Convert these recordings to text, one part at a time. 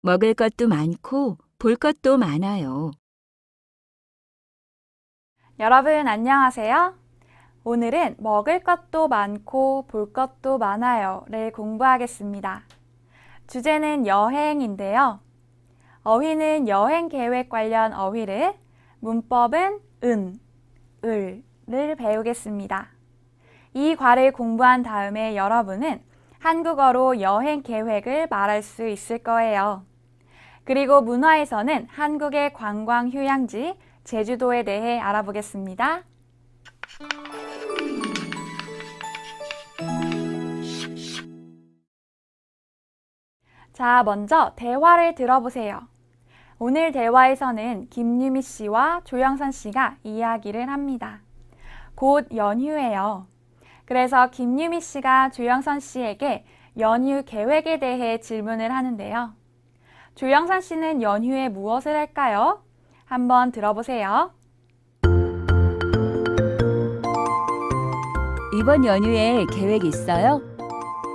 먹을 것도 많고 볼 것도 많아요. 여러분 안녕하세요. 오늘은 먹을 것도 많고 볼 것도 많아요를 공부하겠습니다. 주제는 여행인데요. 어휘는 여행 계획 관련 어휘를, 문법은 을을 배우겠습니다. 이 과를 공부한 다음에 여러분은 한국어로 여행 계획을 말할 수 있을 거예요. 그리고 문화에서는 한국의 관광 휴양지, 제주도에 대해 알아보겠습니다. 자, 먼저 대화를 들어보세요. 오늘 대화에서는 김유미 씨와 조영선 씨가 이야기를 합니다. 곧 연휴예요. 그래서 김유미 씨가 조영선 씨에게 연휴 계획에 대해 질문을 하는데요. 조영선 씨는 연휴에 무엇을 할까요? 한번 들어보세요. 이번 연휴에 계획 있어요?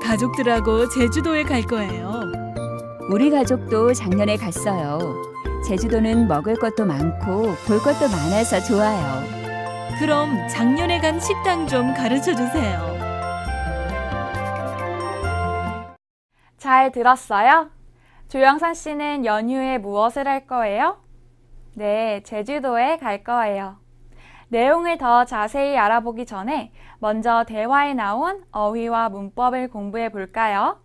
가족들하고 제주도에 갈 거예요. 우리 가족도 작년에 갔어요. 제주도는 먹을 것도 많고 볼 것도 많아서 좋아요. 그럼 작년에 간 식당 좀 가르쳐 주세요. 잘 들었어요? 조영선 씨는 연휴에 무엇을 할 거예요? 네, 제주도에 갈 거예요. 내용을 더 자세히 알아보기 전에 먼저 대화에 나온 어휘와 문법을 공부해 볼까요?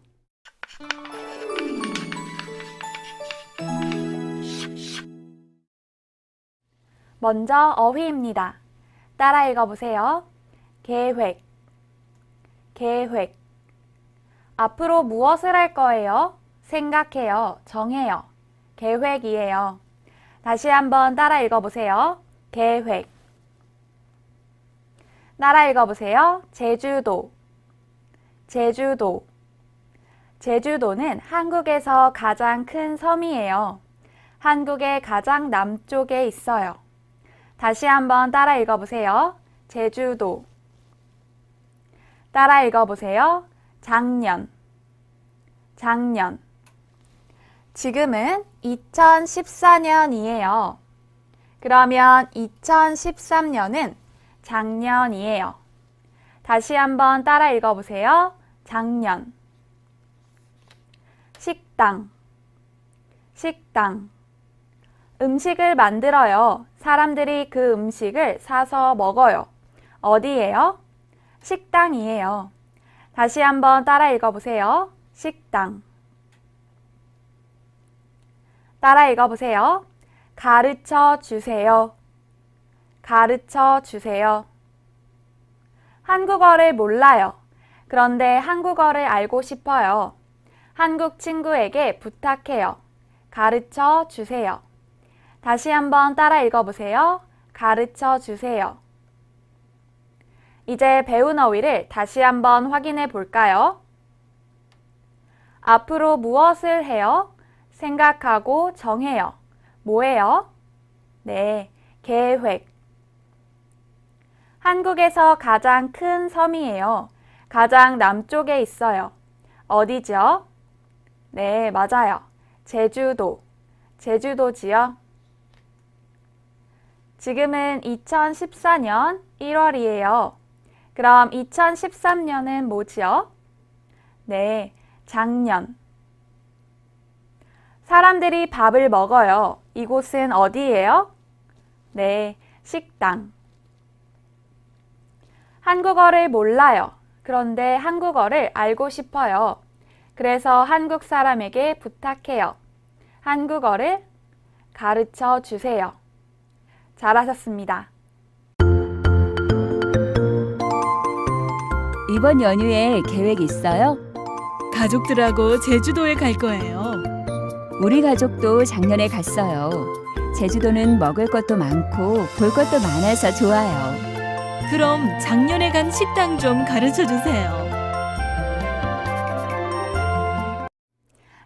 먼저 어휘입니다. 따라 읽어보세요. 계획, 계획. 앞으로 무엇을 할 거예요? 생각해요, 정해요. 계획이에요. 다시 한번 따라 읽어보세요. 계획. 따라 읽어보세요. 제주도, 제주도. 제주도는 한국에서 가장 큰 섬이에요. 한국의 가장 남쪽에 있어요. 다시 한번 따라 읽어보세요. 제주도. 따라 읽어보세요. 작년, 작년. 지금은 2014년이에요. 그러면 2013년은 작년이에요. 다시 한번 따라 읽어보세요. 작년. 식당, 식당. 음식을 만들어요. 사람들이 그 음식을 사서 먹어요. 어디예요? 식당이에요. 다시 한번 따라 읽어보세요. 식당. 따라 읽어보세요. 가르쳐 주세요. 가르쳐 주세요. 한국어를 몰라요. 그런데 한국어를 알고 싶어요. 한국 친구에게 부탁해요. 가르쳐 주세요. 다시 한번 따라 읽어보세요. 가르쳐 주세요. 이제 배운 어휘를 다시 한번 확인해 볼까요? 앞으로 무엇을 해요? 생각하고 정해요. 뭐예요? 네, 계획. 한국에서 가장 큰 섬이에요. 가장 남쪽에 있어요. 어디죠? 네, 맞아요. 제주도. 제주도지요. 지금은 2014년 1월이에요. 그럼 2013년은 뭐지요? 네, 작년. 사람들이 밥을 먹어요. 이곳은 어디예요? 네, 식당. 한국어를 몰라요. 그런데 한국어를 알고 싶어요. 그래서 한국 사람에게 부탁해요. 한국어를 가르쳐 주세요. 잘하셨습니다. 이번 연휴에 계획 있어요? 가족들하고 제주도에 갈 거예요. 우리 가족도 작년에 갔어요. 제주도는 먹을 것도 많고 볼 것도 많아서 좋아요. 그럼 작년에 간 식당 좀 가르쳐 주세요.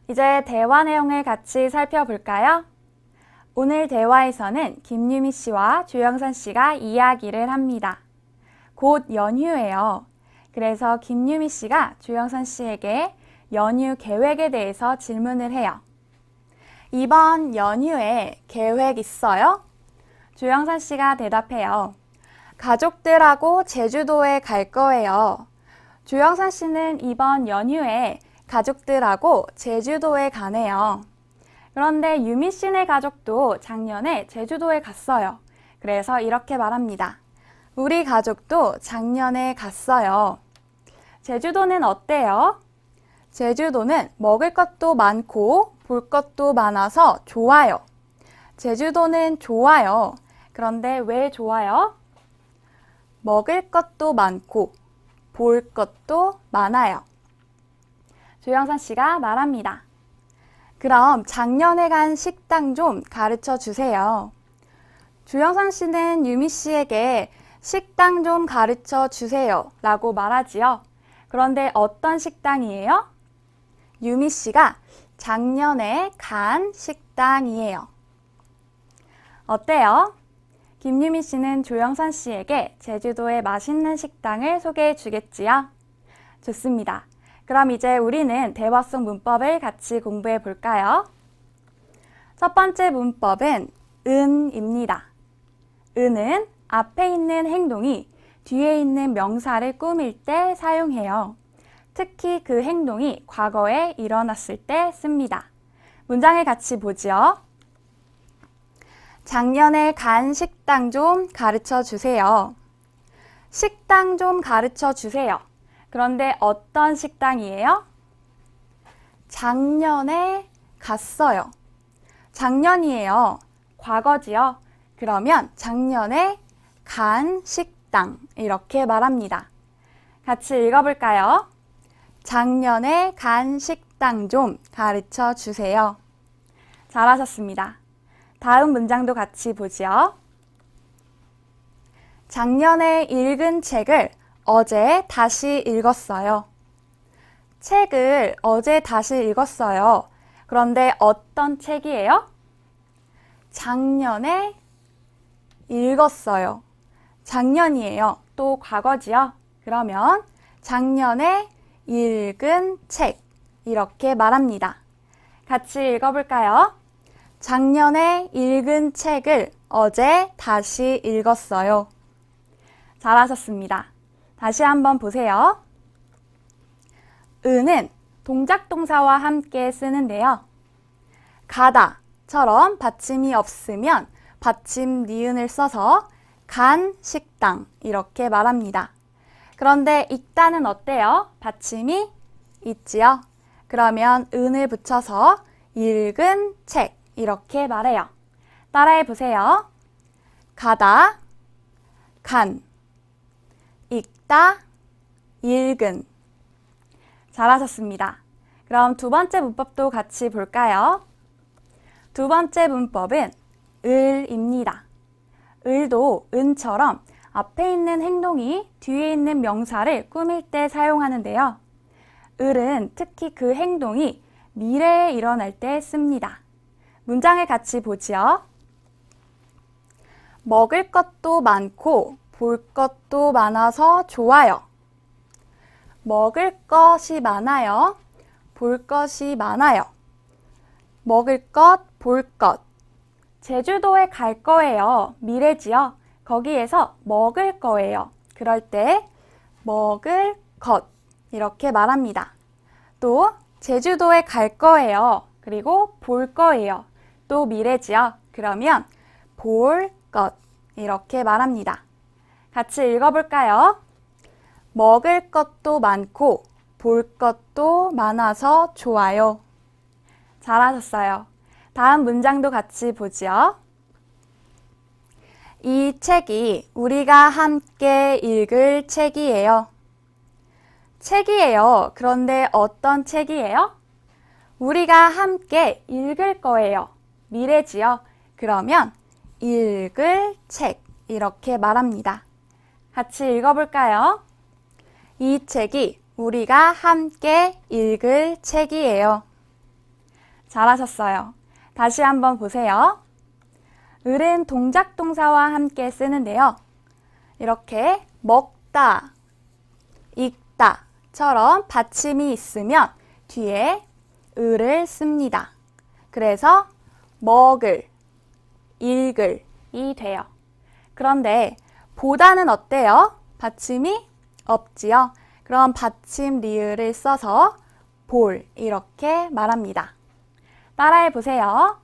이제 대화 내용을 같이 살펴볼까요? 오늘 대화에서는 김유미 씨와 조영선 씨가 이야기를 합니다. 곧 연휴예요. 그래서 김유미 씨가 조영선 씨에게 연휴 계획에 대해서 질문을 해요. 이번 연휴에 계획 있어요? 조영선 씨가 대답해요. 가족들하고 제주도에 갈 거예요. 조영선 씨는 이번 연휴에 가족들하고 제주도에 가네요. 그런데 유미 씨네 가족도 작년에 제주도에 갔어요. 그래서 이렇게 말합니다. 우리 가족도 작년에 갔어요. 제주도는 어때요? 제주도는 먹을 것도 많고 볼 것도 많아서 좋아요. 제주도는 좋아요. 그런데 왜 좋아요? 먹을 것도 많고 볼 것도 많아요. 조영선 씨가 말합니다. 그럼 작년에 간 식당 좀 가르쳐 주세요. 조영선 씨는 유미 씨에게 식당 좀 가르쳐 주세요 라고 말하지요. 그런데 어떤 식당이에요? 유미 씨가 작년에 간 식당이에요. 어때요? 김유미 씨는 조영선 씨에게 제주도의 맛있는 식당을 소개해 주겠지요? 좋습니다. 그럼 이제 우리는 대화 속 문법을 같이 공부해 볼까요? 첫 번째 문법은 은입니다. 은은 앞에 있는 행동이 뒤에 있는 명사를 꾸밀 때 사용해요. 특히 그 행동이 과거에 일어났을 때 씁니다. 문장을 같이 보죠. 작년에 간 식당 좀 가르쳐 주세요. 식당 좀 가르쳐 주세요. 그런데 어떤 식당이에요? 작년에 갔어요. 작년이에요. 과거지요. 그러면 작년에 간 식당 이렇게 말합니다. 같이 읽어볼까요? 작년에 간 식당 좀 가르쳐 주세요. 잘하셨습니다. 다음 문장도 같이 보죠. 작년에 읽은 책을 어제 다시 읽었어요. 책을 어제 다시 읽었어요. 그런데 어떤 책이에요? 작년에 읽었어요. 작년이에요. 또 과거지요. 그러면 작년에 읽은 책 이렇게 말합니다. 같이 읽어볼까요? 작년에 읽은 책을 어제 다시 읽었어요. 잘하셨습니다. 다시 한번 보세요. 은은 동작 동사와 함께 쓰는데요. 가다처럼 받침이 없으면 받침 니은을 써서 간 식당 이렇게 말합니다. 그런데 읽다는 어때요? 받침이 있지요? 그러면 은을 붙여서 읽은 책 이렇게 말해요. 따라해 보세요. 가다, 간, 읽다, 읽은. 잘하셨습니다. 그럼 두 번째 문법도 같이 볼까요? 두 번째 문법은 을입니다. 을도 은처럼 앞에 있는 행동이 뒤에 있는 명사를 꾸밀 때 사용하는데요. 을은 특히 그 행동이 미래에 일어날 때 씁니다. 문장을 같이 보지요. 먹을 것도 많고 볼 것도 많아서 좋아요. 먹을 것이 많아요. 볼 것이 많아요. 먹을 것, 볼 것. 제주도에 갈 거예요. 미래지요. 거기에서 먹을 거예요. 그럴 때 먹을 것 이렇게 말합니다. 또 제주도에 갈 거예요. 그리고 볼 거예요. 또 미래지요. 그러면 볼 것 이렇게 말합니다. 같이 읽어볼까요? 먹을 것도 많고 볼 것도 많아서 좋아요. 잘하셨어요. 다음 문장도 같이 보지요. 이 책이 우리가 함께 읽을 책이에요. 책이에요. 그런데 어떤 책이에요? 우리가 함께 읽을 거예요. 미래지요. 그러면 읽을 책 이렇게 말합니다. 같이 읽어볼까요? 이 책이 우리가 함께 읽을 책이에요. 잘하셨어요. 다시 한번 보세요. 을은 동작 동사와 함께 쓰는데요. 이렇게 먹다, 읽다처럼 받침이 있으면 뒤에 을을 씁니다. 그래서 먹을, 읽을이 돼요. 그런데 보다는 어때요? 받침이 없지요? 그럼 받침 리을을 써서 볼 이렇게 말합니다. 따라해 보세요.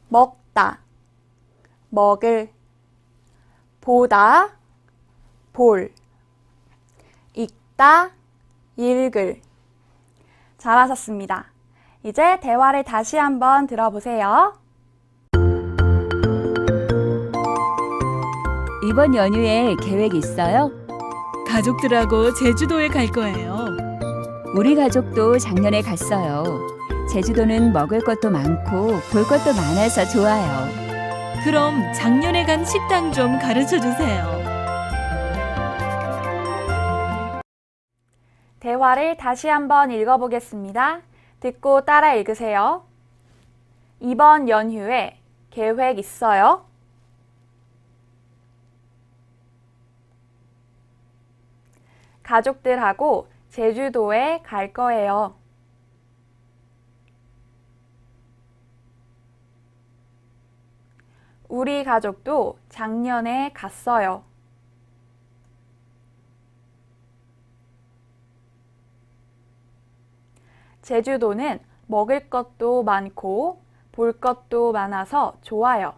먹다, 먹을, 보다, 볼, 읽다, 읽을. 잘하셨습니다. 이제 대화를 다시 한번 들어보세요. 이번 연휴에 계획 있어요? 가족들하고 제주도에 갈 거예요. 우리 가족도 작년에 갔어요. 제주도는 먹을 것도 많고 볼 것도 많아서 좋아요. 그럼 작년에 간 식당 좀 가르쳐 주세요. 대화를 다시 한번 읽어보겠습니다. 듣고 따라 읽으세요. 이번 연휴에 계획 있어요? 가족들하고 제주도에 갈 거예요. 우리 가족도 작년에 갔어요. 제주도는 먹을 것도 많고 볼 것도 많아서 좋아요.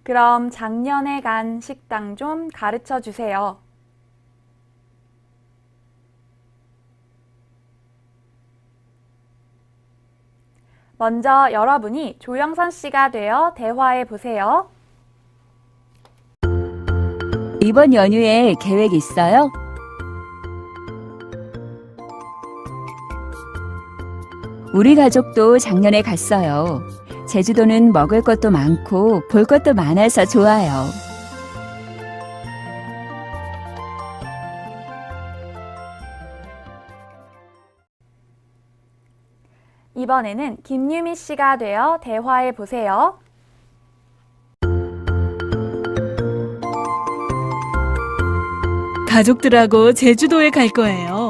그럼 작년에 간 식당 좀 가르쳐 주세요. 먼저 여러분이 조영선 씨가 되어 대화해 보세요. 이번 연휴에 계획 있어요? 우리 가족도 작년에 갔어요. 제주도는 먹을 것도 많고 볼 것도 많아서 좋아요. 이번에는 김유미 씨가 되어 대화해 보세요. 가족들하고 제주도에 갈 거예요.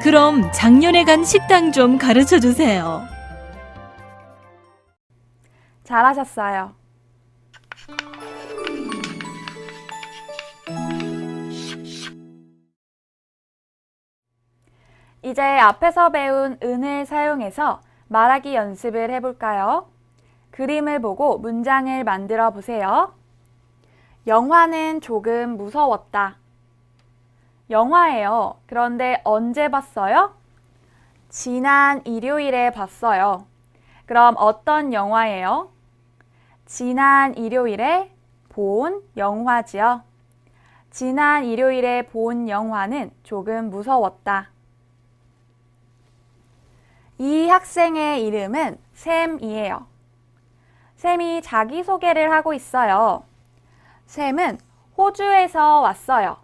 그럼 작년에 간 식당 좀 가르쳐 주세요. 잘하셨어요. 이제 앞에서 배운 은을 사용해서 말하기 연습을 해볼까요? 그림을 보고 문장을 만들어 보세요. 영화는 조금 무서웠다. 영화예요. 그런데 언제 봤어요? 지난 일요일에 봤어요. 그럼 어떤 영화예요? 지난 일요일에 본 영화지요. 지난 일요일에 본 영화는 조금 무서웠다. 이 학생의 이름은 샘이에요. 샘이 자기소개를 하고 있어요. 샘은 호주에서 왔어요.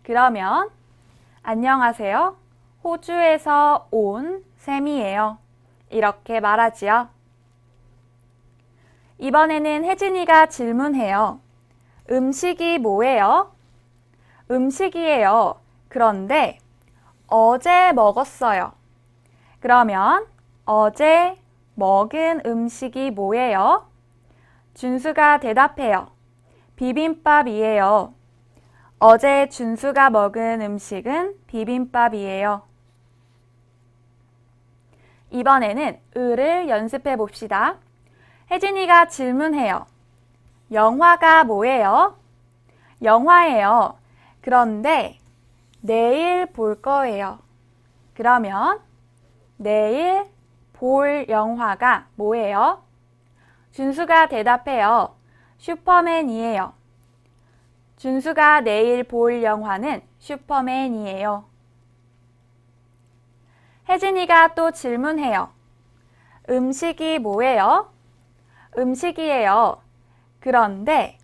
그러면 안녕하세요. 호주에서 온 샘이에요. 이렇게 말하지요. 이번에는 혜진이가 질문해요. 음식이 뭐예요? 음식이에요. 그런데 어제 먹었어요. 그러면 어제 먹은 음식이 뭐예요? 준수가 대답해요. 비빔밥이에요. 어제 준수가 먹은 음식은 비빔밥이에요. 이번에는 을을 연습해 봅시다. 혜진이가 질문해요. 영화가 뭐예요? 영화예요. 그런데 내일 볼 거예요. 그러면 내일 볼 영화가 뭐예요? 준수가 대답해요. 슈퍼맨이에요. 준수가 내일 볼 영화는 슈퍼맨이에요. 혜진이가 또 질문해요. 음식이 뭐예요? 음식이에요. 그런데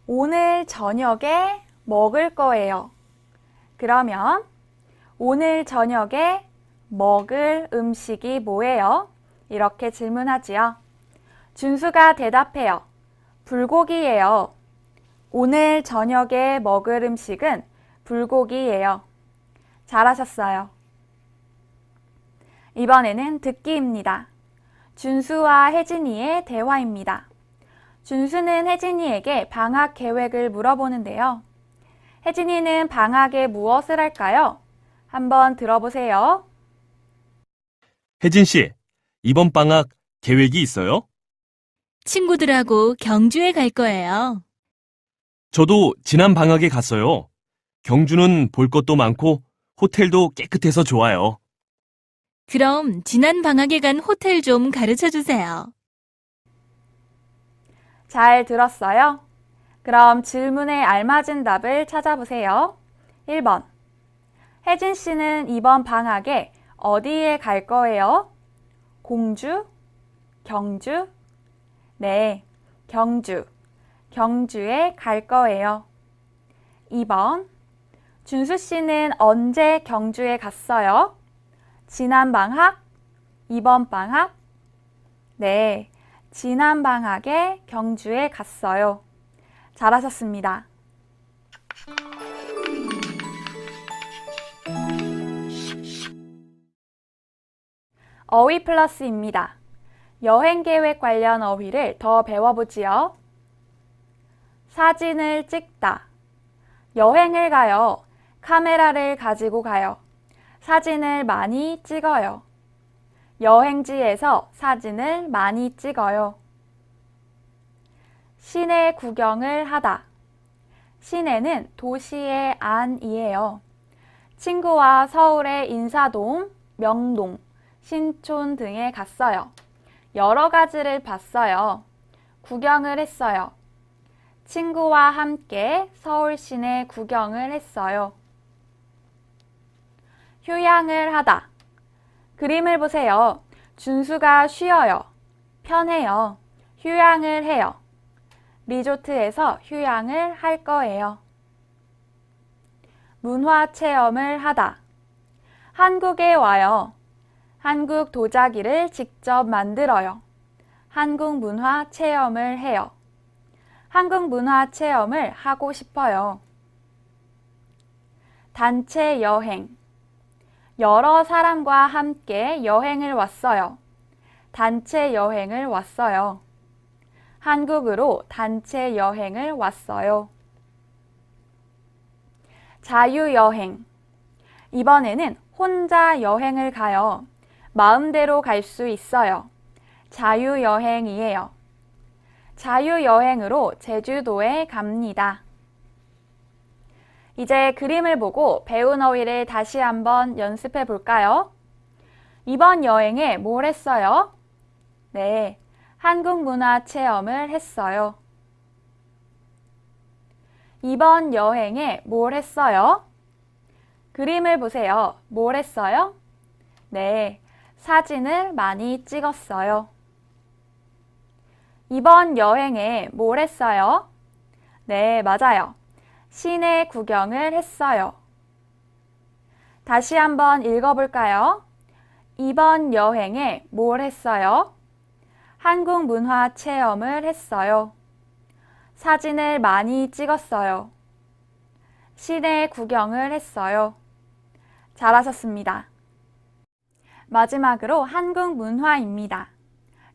오늘 저녁에 먹을 거예요. 그러면 오늘 저녁에 먹을 음식이 뭐예요? 이렇게 질문하지요. 준수가 대답해요. 불고기예요. 오늘 저녁에 먹을 음식은 불고기예요. 잘하셨어요. 이번에는 듣기입니다. 준수와 혜진이의 대화입니다. 준수는 혜진이에게 방학 계획을 물어보는데요. 혜진이는 방학에 무엇을 할까요? 한번 들어보세요. 혜진 씨, 이번 방학 계획이 있어요? 친구들하고 경주에 갈 거예요. 저도 지난 방학에 갔어요. 경주는 볼 것도 많고 호텔도 깨끗해서 좋아요. 그럼 지난 방학에 간 호텔 좀 가르쳐 주세요. 잘 들었어요? 그럼 질문에 알맞은 답을 찾아보세요. 1번. 혜진 씨는 이번 방학에 어디에 갈 거예요? 공주? 경주? 네, 경주. 경주에 갈 거예요. 2번. 준수 씨는 언제 경주에 갔어요? 지난 방학? 이번 방학? 네, 지난 방학에 경주에 갔어요. 잘하셨습니다. 어휘 플러스입니다. 여행 계획 관련 어휘를 더 배워보지요. 사진을 찍다. 여행을 가요. 카메라를 가지고 가요. 사진을 많이 찍어요. 여행지에서 사진을 많이 찍어요. 시내 구경을 하다. 시내는 도시의 안이에요. 친구와 서울의 인사동, 명동, 신촌 등에 갔어요. 여러 가지를 봤어요. 구경을 했어요. 친구와 함께 서울 시내 구경을 했어요. 휴양을 하다. 그림을 보세요. 준수가 쉬어요. 편해요. 휴양을 해요. 리조트에서 휴양을 할 거예요. 문화 체험을 하다. 한국에 와요. 한국 도자기를 직접 만들어요. 한국 문화 체험을 해요. 한국 문화 체험을 하고 싶어요. 단체 여행. 여러 사람과 함께 여행을 왔어요. 단체 여행을 왔어요. 한국으로 단체 여행을 왔어요. 자유여행. 이번에는 혼자 여행을 가요. 마음대로 갈 수 있어요. 자유여행이에요. 자유여행으로 제주도에 갑니다. 이제 그림을 보고 배운 어휘를 다시 한번 연습해 볼까요? 이번 여행에 뭘 했어요? 네, 한국 문화 체험을 했어요. 이번 여행에 뭘 했어요? 그림을 보세요. 뭘 했어요? 네, 사진을 많이 찍었어요. 이번 여행에 뭘 했어요? 네, 맞아요. 시내 구경을 했어요. 다시 한번 읽어볼까요? 이번 여행에 뭘 했어요? 한국 문화 체험을 했어요. 사진을 많이 찍었어요. 시내 구경을 했어요. 잘하셨습니다. 마지막으로 한국 문화입니다.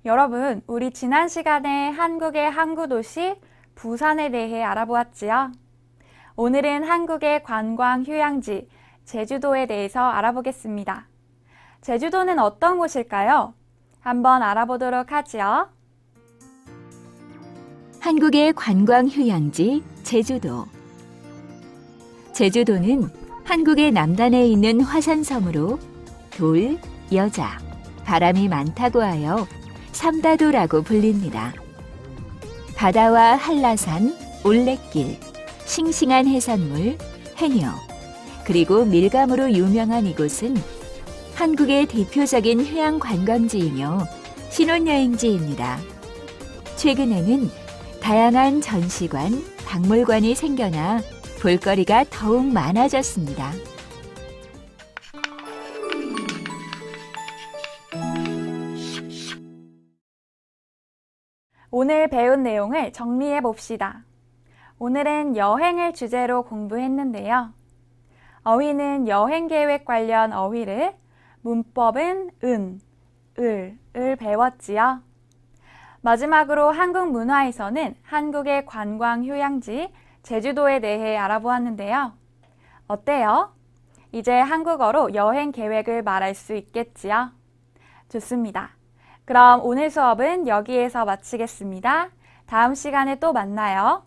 여러분, 우리 지난 시간에 한국의 항구 도시 부산에 대해 알아보았지요? 오늘은 한국의 관광 휴양지 제주도에 대해서 알아보겠습니다. 제주도는 어떤 곳일까요? 한번 알아보도록 하지요. 한국의 관광 휴양지 제주도. 제주도는 한국의 남단에 있는 화산섬으로 돌, 여자, 바람이 많다고 하여 삼다도라고 불립니다. 바다와 한라산, 올레길, 싱싱한 해산물, 해녀, 그리고 밀감으로 유명한 이곳은 한국의 대표적인 휴양 관광지이며 신혼여행지입니다. 최근에는 다양한 전시관, 박물관이 생겨나 볼거리가 더욱 많아졌습니다. 오늘 배운 내용을 정리해 봅시다. 오늘은 여행을 주제로 공부했는데요. 어휘는 여행 계획 관련 어휘를, 문법은 을을 배웠지요. 마지막으로 한국 문화에서는 한국의 관광 휴양지, 제주도에 대해 알아보았는데요. 어때요? 이제 한국어로 여행 계획을 말할 수 있겠지요? 좋습니다. 그럼 오늘 수업은 여기에서 마치겠습니다. 다음 시간에 또 만나요.